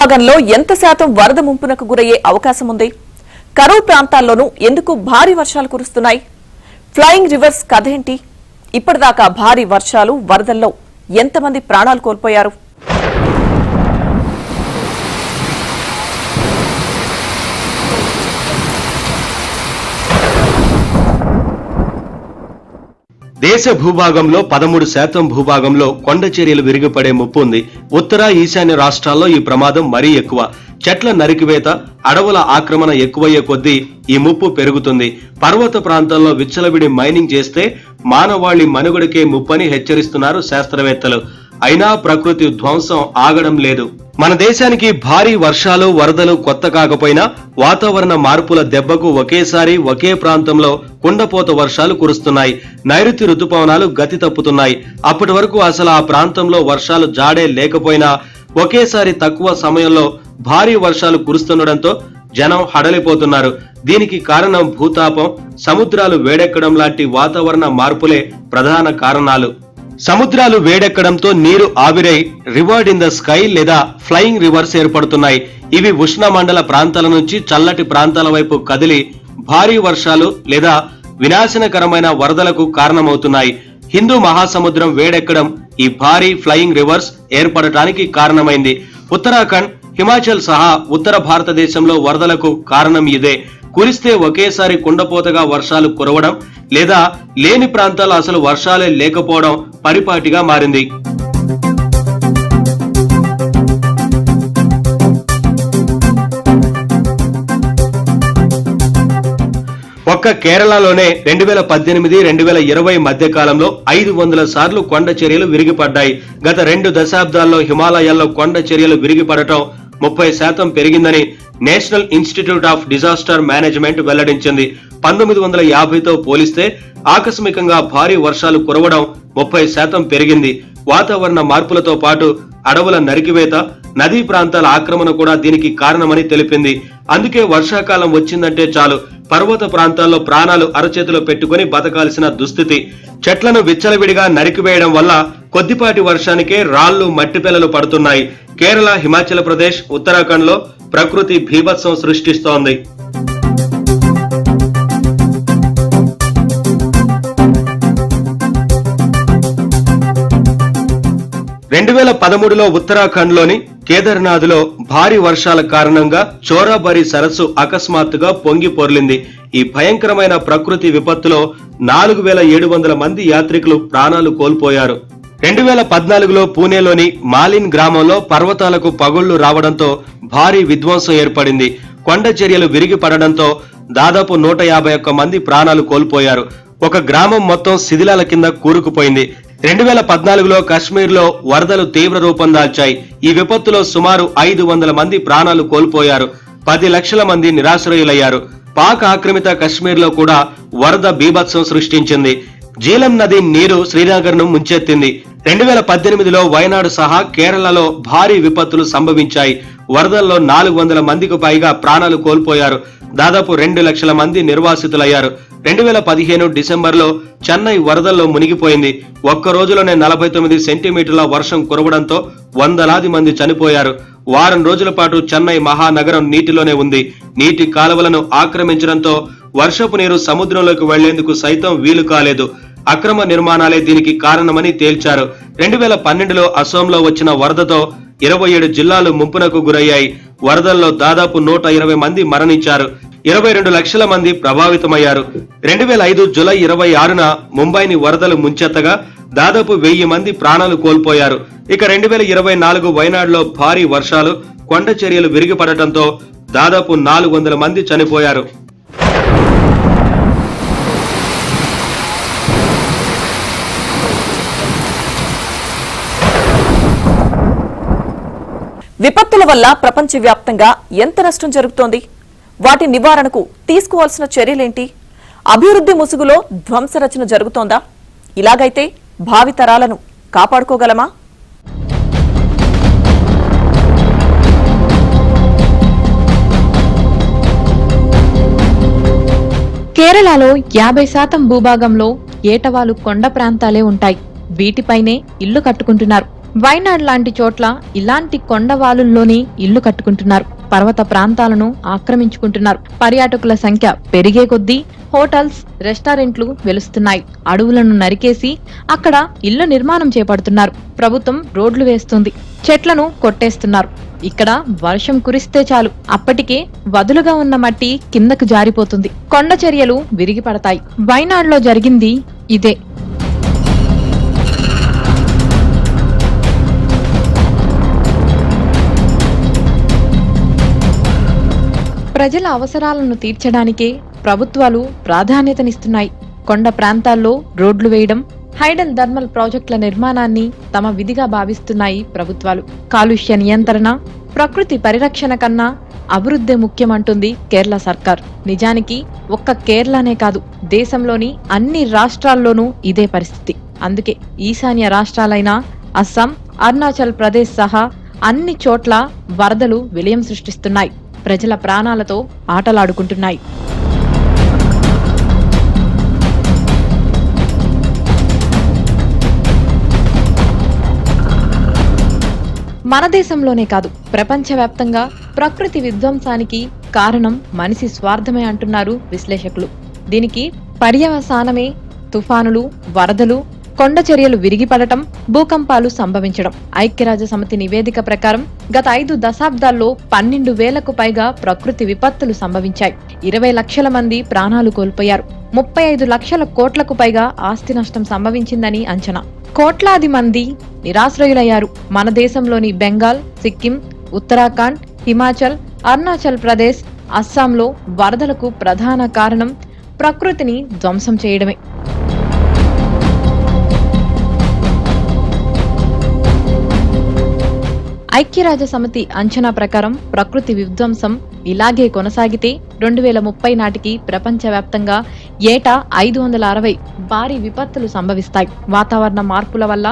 భాగంలో ఎంత శాతం వరద ముంపునకు గురయ్యే అవకాశం ఉంది? కరువు ప్రాంతాల్లోనూ ఎందుకు భారీ వర్షాలు కురుస్తున్నాయి? ఫ్లయింగ్ రివర్స్ కథ ఏంటి? ఇప్పటిదాకా భారీ వర్షాలు, వరదల్లో ఎంతమంది ప్రాణాలు కోల్పోయారు? దేశ భూభాగంలో 13% భూభాగంలో కొండ చర్యలు విరిగిపడే ముప్పు ఉంది. ఉత్తర ఈశాన్య రాష్ట్రాల్లో ఈ ప్రమాదం మరీ ఎక్కువ. చెట్ల నరికివేత, అడవుల ఆక్రమణ ఎక్కువయ్యే కొద్దీ ఈ ముప్పు పెరుగుతుంది. పర్వత ప్రాంతాల్లో విచ్చలవిడి మైనింగ్ చేస్తే మానవాళి మనుగడకే ముప్పని హెచ్చరిస్తున్నారు శాస్త్రవేత్తలు. అయినా ప్రకృతి ధ్వంసం ఆగడం లేదు. మన దేశానికి భారీ వర్షాలు, వరదలు కొత్త కాకపోయినా వాతావరణ మార్పుల దెబ్బకు ఒకేసారి ఒకే ప్రాంతంలో కుండపోత వర్షాలు కురుస్తున్నాయి. నైరుతి రుతుపవనాలు గతి తప్పుతున్నాయి. అప్పటి వరకు అసలు ఆ ప్రాంతంలో వర్షాలు జాడే లేకపోయినా ఒకేసారి తక్కువ సమయంలో భారీ వర్షాలు కురుస్తుండటంతో జనం హడలిపోతున్నారు. దీనికి కారణం భూతాపం, సముద్రాలు వేడెక్కడం లాంటి వాతావరణ మార్పులే ప్రధాన కారణాలు. సముద్రాలు వేడెక్కడంతో నీరు ఆవిరై రివర్డ్ ఇన్ ద స్కై లేదా ఫ్లయింగ్ రివర్స్ ఏర్పడుతున్నాయి. ఇవి ఉష్ణమండల ప్రాంతాల నుంచి చల్లటి ప్రాంతాల వైపు కదిలి భారీ వర్షాలు లేదా వినాశనకరమైన వరదలకు కారణమవుతున్నాయి. హిందూ మహాసముద్రం వేడెక్కడం ఈ భారీ ఫ్లయింగ్ రివర్స్ ఏర్పడటానికి కారణమైంది. ఉత్తరాఖండ్, హిమాచల్ సహా ఉత్తర భారతదేశంలో వరదలకు కారణం ఇదే. కురిస్తే ఒకేసారి కుండపోతగా వర్షాలు కురవడం లేదా లేని ప్రాంతాలు అసలు వర్షాలే లేకపోవడం పరిపాటిగా మారింది. ఒక్క కేరళలోనే 2018-2020 మధ్య కాలంలో 500 సార్లు కొండ చర్యలు విరిగిపడ్డాయి. గత 2 దశాబ్దాల్లో హిమాలయాల్లో కొండ చర్యలు విరిగిపడటం 30% పెరిగిందని national institute of disaster management వెల్లడించింది. 1950తో పోలిస్తే ఆకస్మికంగా భారీ వర్షాలు కురవడం 30% పెరిగింది. వాతావరణ మార్పులతో పాటు అడవుల నరికివేత, నదీ ప్రాంతాల ఆక్రమణ కూడా దీనికి కారణమని తెలిపింది. అందుకే వర్షాకాలం వచ్చిందంటే చాలు పర్వత ప్రాంతాల్లో ప్రాణాలు అరచేతిలో పెట్టుకుని బతకాల్సిన దుస్థితి. చెట్లను విచ్చలవిడిగా నరికివేయడం వల్ల కొద్దిపాటి వర్షానికే రాళ్లు, మట్టిపెలలు పడుతున్నాయి. కేరళ, హిమాచల్ ప్రదేశ్, ఉత్తరాఖండ్ లో ప్రకృతి భీభత్సం సృష్టిస్తోంది. 2013లో ఉత్తరాఖండ్ లోని కేదార్నాథ్ లో భారీ వర్షాల కారణంగా చోరాబరి సరస్సు అకస్మాత్తుగా పొంగి పొర్లింది. ఈ భయంకరమైన ప్రకృతి విపత్తులో 4700 మంది యాత్రికులు ప్రాణాలు కోల్పోయారు. 2014లో పూణేలోని మాలిన్ గ్రామంలో పర్వతాలకు పగుళ్లు రావడంతో భారీ విధ్వంసం ఏర్పడింది. కొండ చర్యలు విరిగి పడడంతో దాదాపు 151 మంది ప్రాణాలు కోల్పోయారు. ఒక గ్రామం మొత్తం శిథిలాల కింద కూరుకుపోయింది. 2014లో కాశ్మీర్లో వరదలు తీవ్ర రూపం దాల్చాయి. ఈ విపత్తులో సుమారు 500 మంది ప్రాణాలు కోల్పోయారు. 10 లక్షల మంది నిరాశ్రయులయ్యారు. పాక్ ఆక్రమిత కశ్మీర్లో కూడా వరద బీభత్సం సృష్టించింది. జీలం నది నీరు శ్రీనగర్ ను ముంచెత్తింది. 2018లో వయనాడు సహా కేరళలో భారీ విపత్తులు సంభవించాయి. వరదల్లో 400 మందికి పైగా ప్రాణాలు కోల్పోయారు. దాదాపు 2 లక్షల మంది నిర్వాసితులయ్యారు. 2015 డిసెంబర్లో చెన్నై వరదల్లో మునిగిపోయింది. ఒక్క రోజులోనే 49 సెంటీమీటర్ల వర్షం కురవడంతో వందలాది మంది చనిపోయారు. వారం రోజుల పాటు చెన్నై మహానగరం నీటిలోనే ఉంది. నీటి కాలువలను ఆక్రమించడంతో వర్షపు నీరు సముద్రంలోకి వెళ్లేందుకు సైతం వీలు కాలేదు. అక్రమ నిర్మాణాలే దీనికి కారణమని తేల్చారు. 2012లో అసోంలో వచ్చిన వరదతో 27 జిల్లాలు ముంపునకు గురయ్యాయి. వరదల్లో దాదాపు 120 మంది మరణించారు. 22 లక్షల మంది ప్రభావితమయ్యారు. 2005 జూలై 26న ముంబైని వరదలు ముంచెత్తగా దాదాపు 1000 మంది ప్రాణాలు కోల్పోయారు. ఇక 2024 వయనాడులో భారీ వర్షాలు, కొండ చర్యలు విరిగిపడటంతో దాదాపు 400 మంది చనిపోయారు. విపత్తుల వల్ల ప్రపంచవ్యాప్తంగా ఎంత నష్టం జరుగుతోంది? వాటి నివారణకు తీసుకోవాల్సిన చర్యలేంటి? అభివృద్ధి ముసుగులో ధ్వంసరచన జరుగుతోందా? ఇలాగైతే భావితరాలను కాపాడుకోగలమా? కేరళలో 50% భూభాగంలో ఏటవాలు కొండ ప్రాంతాలే ఉంటాయి. వీటిపైనే ఇళ్లు కట్టుకుంటున్నారు. వైనాడ్ లాంటి చోట్ల ఇలాంటి కొండవాలుల్లోని ఇళ్లు కట్టుకుంటున్నారు. పర్వత ప్రాంతాలను ఆక్రమించుకుంటున్నారు. పర్యాటకుల సంఖ్య పెరిగే కొద్దీ హోటల్స్, రెస్టారెంట్లు వెలుస్తున్నాయి. అడవులను నరికేసి అక్కడ ఇళ్ల నిర్మాణం చేపడుతున్నారు. ప్రభుత్వం రోడ్లు వేస్తుంది, చెట్లను కొట్టేస్తున్నారు. ఇక్కడ వర్షం కురిస్తే చాలు, అప్పటికే వదులుగా ఉన్న మట్టి కిందకు జారిపోతుంది. కొండ చర్యలు విరిగి పడతాయి. వైనాడ్లో జరిగింది ఇదే. ప్రజల అవసరాలను తీర్చడానికే ప్రభుత్వాలు ప్రాధాన్యతనిస్తున్నాయి. కొండ ప్రాంతాల్లో రోడ్లు వేయడం, హైడల్ థర్మల్ ప్రాజెక్టుల నిర్మాణాన్ని తమ విధిగా భావిస్తున్నాయి ప్రభుత్వాలు. కాలుష్య నియంత్రణ, ప్రకృతి పరిరక్షణ కన్నా అభివృద్ధి ముఖ్యమంటుంది కేరళ సర్కార్. నిజానికి ఒక్క కేరళనే కాదు, దేశంలోని అన్ని రాష్ట్రాల్లోనూ ఇదే పరిస్థితి. అందుకే ఈశాన్య రాష్ట్రాలైన అస్సాం, అరుణాచల్ ప్రదేశ్ సహా అన్ని చోట్ల వరదలు విలయం సృష్టిస్తున్నాయి. ప్రజల ప్రాణాలతో ఆటలాడుకుంటున్నాయి. మన దేశంలోనే కాదు, ప్రపంచవ్యాప్తంగా ప్రకృతి విధ్వంసానికి కారణం మనిషి స్వార్థమే అంటున్నారు విశ్లేషకులు. దీనికి పర్యవసానమే తుఫానులు, వరదలు, కొండ చర్యలు విరిగిపడటం, భూకంపాలు సంభవించడం. ఐక్యరాజ్యసమితి నివేదిక ప్రకారం గత 5 దశాబ్దాల్లో 12,000కు పైగా ప్రకృతి విపత్తులు సంభవించాయి. 20 లక్షల మంది ప్రాణాలు కోల్పోయారు. 35 లక్షల కోట్లకు పైగా ఆస్తి నష్టం సంభవించిందని అంచనా. కోట్లాది మంది నిరాశ్రయులయ్యారు. మన దేశంలోని బెంగాల్, సిక్కిం, ఉత్తరాఖండ్, హిమాచల్, అరుణాచల్ ప్రదేశ్, అస్సాంలో వరదలకు ప్రధాన కారణం ప్రకృతిని ధ్వంసం చేయడమే. ఐక్యరాజ్యసమితి అంచనా ప్రకారం ప్రకృతి విధ్వంసం ఇలాగే కొనసాగితే 2030 నాటికి ప్రపంచవ్యాప్తంగా ఏటా 560 భారీ విపత్తులు సంభవిస్తాయి. వాతావరణ మార్పుల వల్ల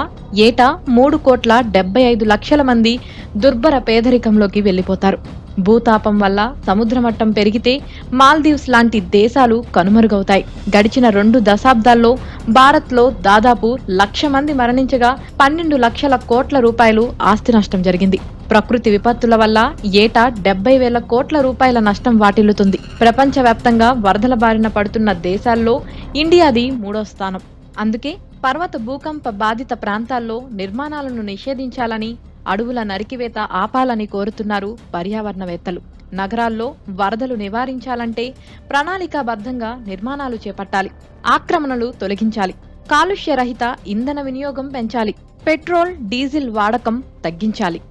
ఏటా 3,75,00,000 మంది దుర్భర పేదరికంలోకి వెళ్లిపోతారు. భూతాపం వల్ల సముద్ర మట్టం పెరిగితే మాల్దీవ్స్ లాంటి దేశాలు కనుమరుగవుతాయి. గడిచిన 2 దశాబ్దాల్లో భారత్లో దాదాపు 1,00,000 మంది మరణించగా 12 లక్షల కోట్ల రూపాయలు ఆస్తి నష్టం జరిగింది. ప్రకృతి విపత్తుల వల్ల ఏటా 70,000 కోట్ల రూపాయల నష్టం వాటిల్లుతుంది. ప్రపంచవ్యాప్తంగా వరదల బారిన పడుతున్న దేశాల్లో ఇండియాది 3వ స్థానం. అందుకే పర్వత భూకంప బాధిత ప్రాంతాల్లో నిర్మాణాలను నిషేధించాలని, అడవుల నరికివేత ఆపాలని కోరుతున్నారు పర్యావరణవేత్తలు. నగరాల్లో వరదలు నివారించాలంటే ప్రణాళికాబద్ధంగా నిర్మాణాలు చేపట్టాలి, ఆక్రమణలు తొలగించాలి, కాలుష్య రహిత ఇంధన వినియోగం పెంచాలి, పెట్రోల్, డీజిల్ వాడకం తగ్గించాలి.